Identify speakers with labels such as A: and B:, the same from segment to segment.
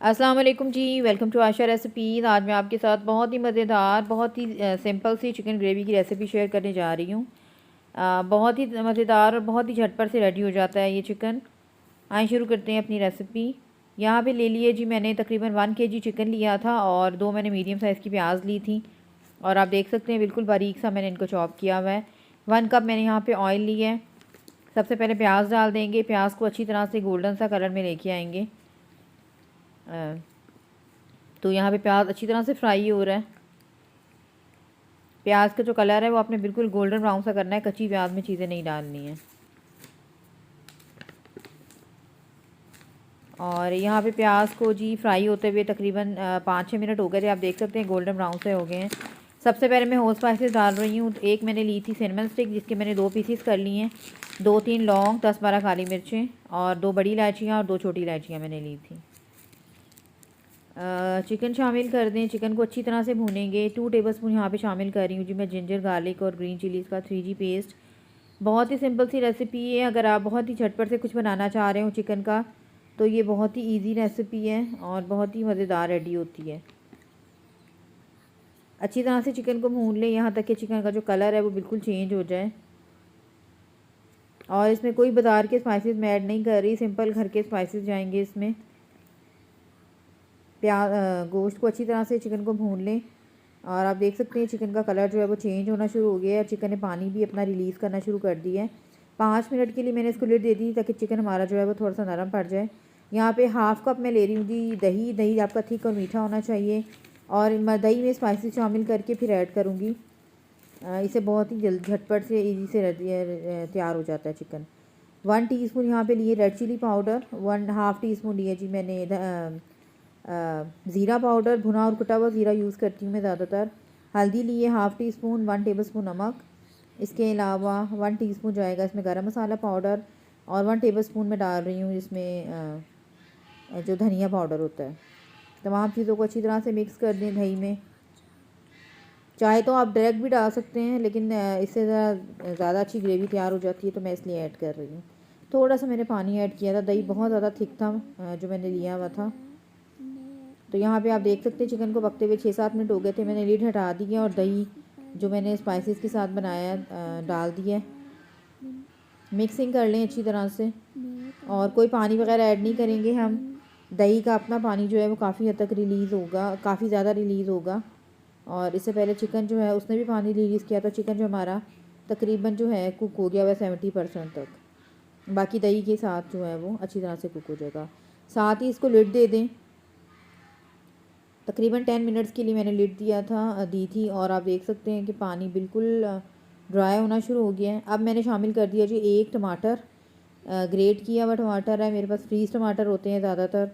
A: अस्सलाम वालेकुम जी। Welcome to Asha recipes. आज मैं आपके साथ बहुत ही मज़ेदार, बहुत ही सिंपल सी चिकन ग्रेवी की रेसिपी शेयर करने जा रही हूँ। बहुत ही मज़ेदार और बहुत ही झटपट से रेडी हो जाता है ये चिकन। आइए शुरू करते हैं अपनी रेसिपी। यहाँ पे ले लिए जी मैंने तकरीबन 1 kg चिकन लिया था और 2 मैंने मीडियम साइज़ की प्याज ली थी और आप देख सकते हैं बिल्कुल बारीक सा मैंने इनको चॉप किया हुआ है। 1 कप मैंने यहाँ पर ऑयल लिया है। सबसे पहले प्याज डाल देंगे। प्याज को अच्छी तरह से गोल्डन सा कलर में लेके आएंगे। तो यहाँ पे प्याज अच्छी तरह से फ्राई हो रहा है। प्याज का जो कलर है वो आपने बिल्कुल गोल्डन ब्राउन सा करना है, कच्ची प्याज में चीज़ें नहीं डालनी है। और यहाँ पे प्याज को जी फ्राई होते हुए तकरीबन 5-6 मिनट हो गए थे। आप देख सकते हैं गोल्डन ब्राउन से हो गए हैं। सबसे पहले मैं होल स्पाइसेस डाल रही हूँ। एक मैंने ली थी सिनेमन स्टिक, जिसके मैंने 2 पीसीस कर लिए हैं। 2-3 लौंग, 10-12 काली मिर्चें और 2 बड़ी इलायचियाँ और 2 छोटी इलायचियाँ मैंने ली थी। चिकन शामिल कर दें। चिकन को अच्छी तरह से भूनेंगे। 2 टेबलस्पून यहाँ पे शामिल कर रही हूँ जी मैं जिंजर गार्लिक और ग्रीन चिलीज़ का 3G पेस्ट। बहुत ही सिंपल सी रेसिपी है। अगर आप बहुत ही झटपट से कुछ बनाना चाह रहे हो चिकन का, तो ये बहुत ही इजी रेसिपी है और बहुत ही मज़ेदार रेडी होती है। अच्छी तरह से चिकन को भून लें यहाँ तक कि चिकन का जो कलर है वो बिल्कुल चेंज हो जाए। और इसमें कोई बाज़ार के स्पाइसेस मैं ऐड नहीं कर रही, सिंपल घर के स्पाइसेस जाएंगे इसमें। गोश्त को अच्छी तरह से चिकन को भून लें और आप देख सकते हैं चिकन का कलर जो है वो चेंज होना शुरू हो गया है। चिकन ने पानी भी अपना रिलीज़ करना शुरू कर दिया है। 5 मिनट के लिए मैंने इसको लिड दे दी ताकि चिकन हमारा जो है वो थोड़ा सा नरम पड़ जाए। यहाँ पे हाफ़ कप मैं ले रही हूँ जी दही। दही आपका थिक और मीठा होना चाहिए और दही में स्पाइसेस शामिल करके फिर ऐड करूँगी। इसे बहुत ही जल्द झटपट से ईजी से तैयार हो जाता है चिकन। 1 टीस्पून यहाँ पे लिए रेड चिली पाउडर। 1/2 टीस्पून लिए जी मैंने ज़ीरा पाउडर। भुना और कुटा हुआ ज़ीरा यूज़ करती हूँ मैं ज़्यादातर। हल्दी लिए 1/2 टीस्पून। 1 टेबलस्पून नमक। इसके अलावा 1 टीस्पून जाएगा इसमें गरम मसाला पाउडर और 1 टेबलस्पून में डाल रही हूँ इसमें जो धनिया पाउडर होता है। तमाम चीज़ों को अच्छी तरह से मिक्स कर दें दही में। चाहे तो आप डायरेक्ट भी डाल सकते हैं, लेकिन इससे ज़्यादा अच्छी ग्रेवी तैयार हो जाती है, तो मैं इसलिए ऐड कर रही हूँ। थोड़ा सा मैंने पानी ऐड किया था। दही बहुत ज़्यादा थिक था जो मैंने लिया हुआ था। तो यहाँ पे आप देख सकते हैं चिकन को पकते हुए 6-7 मिनट हो गए थे। मैंने लीड हटा दी है और दही जो मैंने स्पाइसेस के साथ बनाया डाल दिया है। मिक्सिंग कर लें अच्छी तरह से और कोई पानी वगैरह ऐड नहीं करेंगे हम। दही का अपना पानी जो है वो काफ़ी हद तक रिलीज़ होगा, काफ़ी ज़्यादा रिलीज़ होगा। और इससे पहले चिकन जो है उसने भी पानी रिलीज़ किया था। चिकन जो हमारा तकरीबन जो है कुक हो गया हुआ 70% तक। बाकी दही के साथ जो है वो अच्छी तरह से कुक हो जाएगा। साथ ही इसको लिड दे दें। तकरीबन 10 मिनट्स के लिए मैंने लिड दी थी और आप देख सकते हैं कि पानी बिल्कुल ड्राई होना शुरू हो गया है। अब मैंने शामिल कर दिया जी 1 टमाटर। ग्रेट किया हुआ टमाटर है मेरे पास, फ्रीज़ टमाटर होते हैं ज़्यादातर,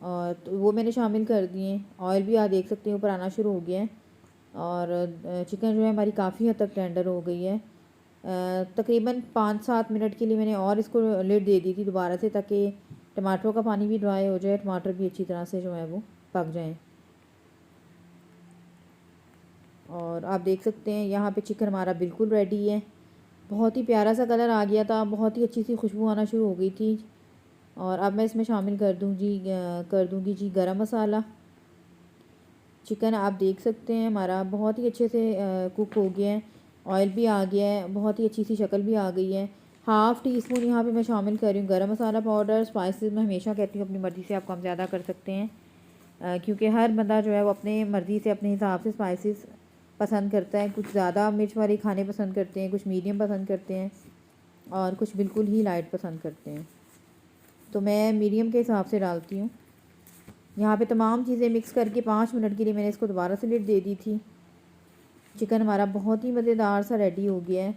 A: और तो वो मैंने शामिल कर दिए। ऑयल भी आप देख सकते हैं ऊपर आना शुरू हो गया है और चिकन जो है हमारी काफ़ी हद तक टेंडर हो गई है। तकरीबन 5-7 मिनट के लिए मैंने और इसको लिड दे दी थी दोबारा से, ताकि टमाटरों का पानी भी ड्राई हो जाए, टमाटर भी अच्छी तरह से जो है वो पक जाएं। और आप देख सकते हैं यहाँ पे चिकन हमारा बिल्कुल रेडी है। बहुत ही प्यारा सा कलर आ गया था, बहुत ही अच्छी सी खुशबू आना शुरू हो गई थी। और अब मैं इसमें शामिल कर दूँगी जी गरम मसाला। चिकन आप देख सकते हैं हमारा बहुत ही अच्छे से कुक हो गया है। ऑयल भी आ गया है, बहुत ही अच्छी सी शक्ल भी आ गई है। 1/2 टीस्पून यहाँ पे मैं शामिल कर रही हूँ गरम मसाला पाउडर। स्पाइसेस मैं हमेशा कहती हूँ अपनी मर्ज़ी से आप कम ज़्यादा कर सकते हैं, क्योंकि हर बंदा जो है वो अपने मर्ज़ी से अपने हिसाब से स्पाइसेस पसंद करता है। कुछ ज़्यादा मिर्च वाले खाने पसंद करते हैं, कुछ मीडियम पसंद करते हैं और कुछ बिल्कुल ही लाइट पसंद करते हैं। तो मैं मीडियम के हिसाब से डालती हूँ। यहाँ पे तमाम चीज़ें मिक्स करके 5 मिनट के लिए मैंने इसको दोबारा से लिड दे दी थी। चिकन हमारा बहुत ही मज़ेदार सा रेडी हो गया है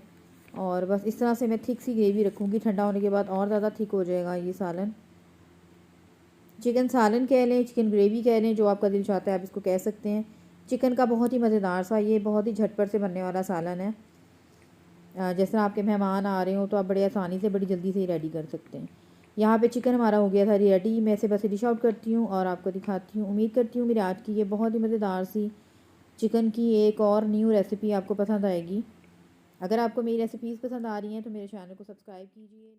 A: और बस इस तरह से मैं थिक सी ग्रेवी रखूँगी। ठंडा होने के बाद और ज़्यादा थिक हो जाएगा ये सालन। चिकन सालन कह लें, चिकन ग्रेवी कह लें, जो आपका दिल चाहता है आप इसको कह सकते हैं। चिकन का बहुत ही मज़ेदार सा ये बहुत ही झटपट से बनने वाला सालन है। जैसे आपके मेहमान आ रहे हो तो आप बड़े आसानी से बड़ी जल्दी से ही रेडी कर सकते हैं। यहाँ पे चिकन हमारा हो गया था रेडी। मैं इसे बस डिश आउट करती हूँ और आपको दिखाती हूँ। उम्मीद करती हूँ मेरी आज की ये बहुत ही मज़ेदार सी चिकन की एक और न्यू रेसिपी आपको पसंद आएगी। अगर आपको मेरी रेसिपीज़ पसंद आ रही हैं तो मेरे चैनल को सब्सक्राइब कीजिए।